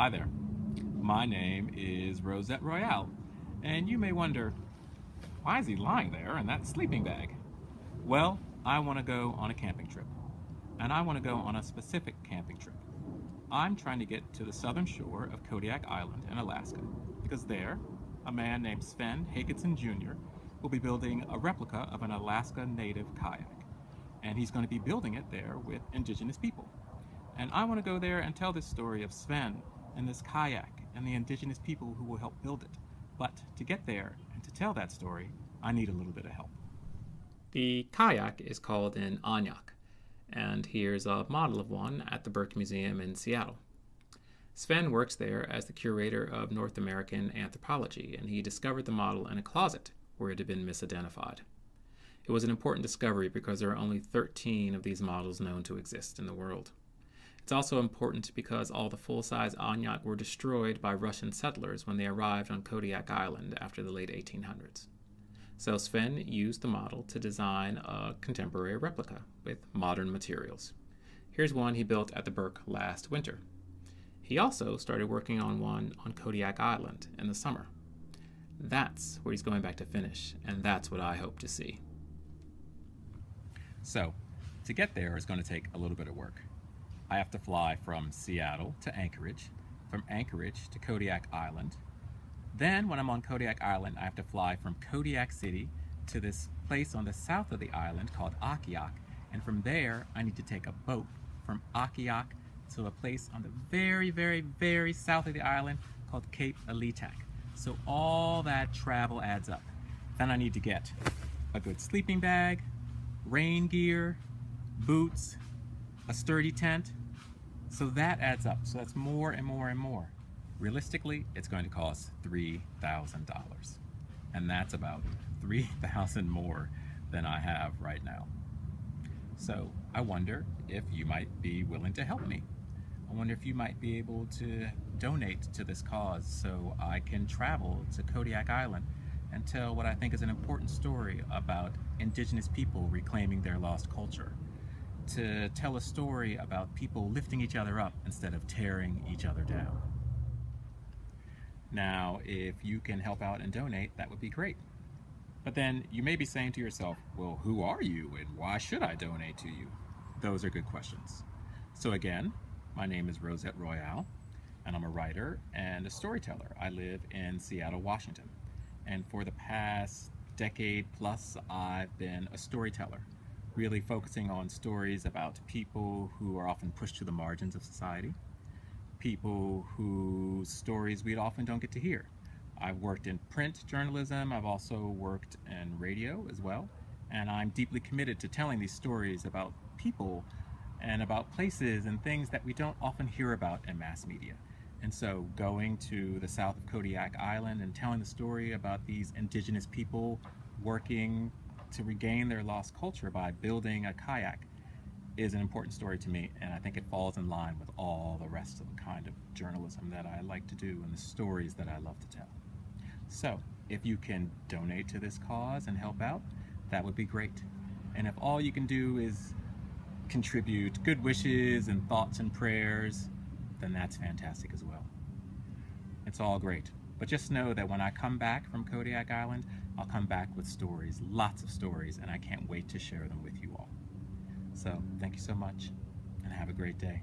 Hi there. My name is Rosette Royale, and you may wonder, why is he lying there in that sleeping bag? Well, I want to go on a camping trip, and I want to go on a specific camping trip. I'm trying to get to the southern shore of Kodiak Island in Alaska, because there, a man named Sven Hagenson Jr. will be building a replica of an Alaska native kayak, and he's going to be building it there with indigenous people. And I want to go there and tell this story of Sven and this kayak and the indigenous people who will help build it. But to get there and to tell that story, I need a little bit of help. The kayak is called an Anyak, and here's a model of one at the Burke Museum in Seattle. Sven works there as the curator of North American anthropology, and he discovered the model in a closet where it had been misidentified. It was an important discovery because there are only 13 of these models known to exist in the world. It's also important because all the full-size Anyak were destroyed by Russian settlers when they arrived on Kodiak Island after the late 1800s. So Sven used the model to design a contemporary replica with modern materials. Here's one he built at the Burke last winter. He also started working on one on Kodiak Island in the summer. That's where he's going back to finish, and that's what I hope to see. So, to get there is going to take a little bit of work. I have to fly from Seattle to Anchorage, from Anchorage to Kodiak Island. Then, when I'm on Kodiak Island, I have to fly from Kodiak City to this place on the south of the island called Akiak. And from there, I need to take a boat from Akiak to a place on the very, very, very south of the island called Cape Alitak. So all that travel adds up. Then I need to get a good sleeping bag, rain gear, boots, a sturdy tent. So that adds up. So that's more and more and more. Realistically, it's going to cost $3,000. And that's about $3,000 more than I have right now. So I wonder if you might be willing to help me. I wonder if you might be able to donate to this cause so I can travel to Kodiak Island and tell what I think is an important story about indigenous people reclaiming their lost culture. To tell a story about people lifting each other up instead of tearing each other down. Now, if you can help out and donate, that would be great. But then you may be saying to yourself, well, who are you and why should I donate to you? Those are good questions. So again, my name is Rosette Royale, and I'm a writer and a storyteller. I live in Seattle, Washington. And for the past decade plus, I've been a storyteller, really focusing on stories about people who are often pushed to the margins of society, people whose stories we often don't get to hear. I've worked in print journalism, I've also worked in radio as well, and I'm deeply committed to telling these stories about people and about places and things that we don't often hear about in mass media. And so going to the south of Kodiak Island and telling the story about these indigenous people working to regain their lost culture by building a kayak is an important story to me, and I think it falls in line with all the rest of the kind of journalism that I like to do and the stories that I love to tell. So if you can donate to this cause and help out, that would be great. And if all you can do is contribute good wishes and thoughts and prayers, then that's fantastic as well. It's all great. But just know that when I come back from Kodiak Island, I'll come back with stories, lots of stories, and I can't wait to share them with you all. So thank you so much, and have a great day.